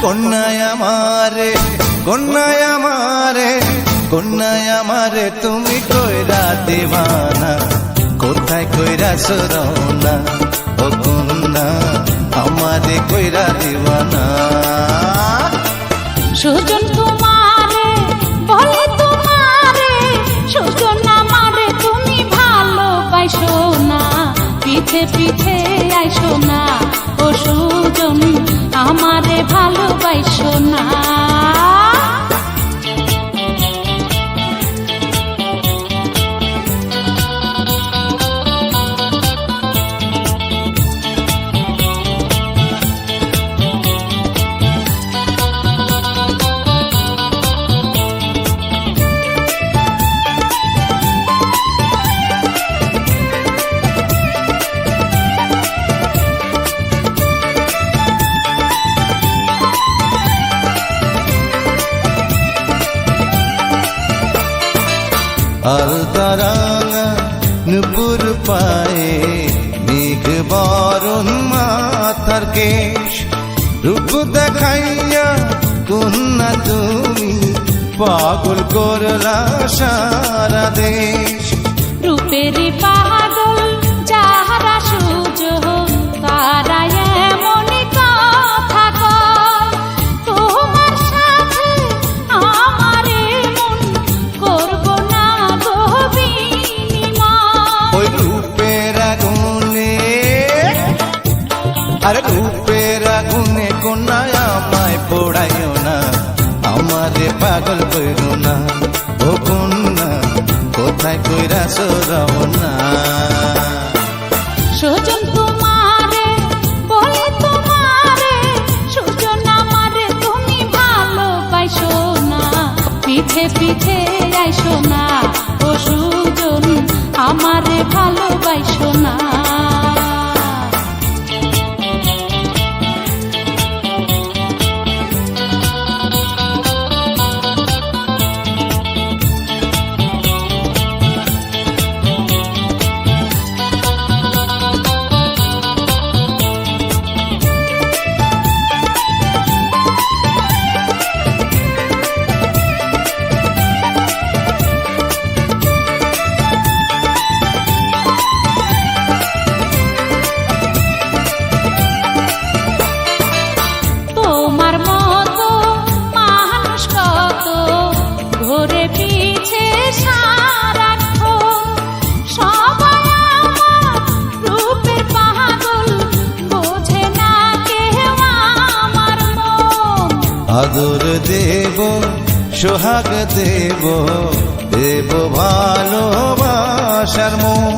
কন্যায় আমারে কন্যায় আমারে কন্যায় আমারে তুমি কইরা দিবানা কোথায় কইরা সরনা ও কন্যা আমারে কইরা দিবানা সুজন তোমারে বলে তোমারে সুজন আমারে তুমি ভালোবাসো না পিছে পিছে আইসো না ও সুজন আমারে ভালোবাসো না আলতারাঙা নুপুর পায়ে মেঘ বরণ মাথার কেশ রূপ দেখাইয়া কন্যা তুমি পাগল করলা সারা দেশ রূপের পাগল যাহারা সুযোগ তারা এমন কথা কয় তোমার সাথে আমার মন করব না গো বিনিময় ওই রূপের আগুনে আরে রূপের আগুনে কন্যায় আমায় পোড়াইও না আমারে পাগল কইরো না ও কন্যা কোথায় কইরা সরাও না সুজন তোমারে বলে তোমারে সুজন আমারে তুমি ভালোবাসো না পিছে পিছে আইসো না ও সুজন আমারে ভালোবাসো না আদর দেব সোহাগ দেব দেব ভালোবাসার মন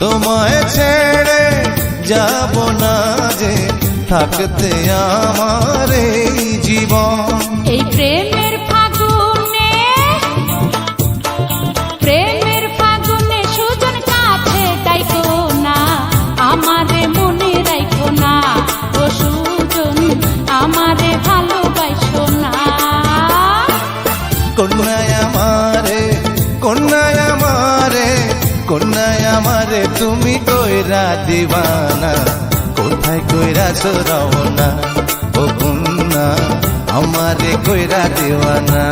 তোমায় ছেড়ে যাব না যে থাকতে আমার এই জীবন এই প্রেমের ফাগুনে সুজন কাছে ডাইকো না আমারে মনে রাখো না ও সুজন আমারে ভালোবাসো না কন্যায় আমারে কন্যায় আমারে কন্যায় আমারে তুমি কইরা দিবানা কোথায় কইরা সরাও না ও কন্যা আমারে কইরা দিবানা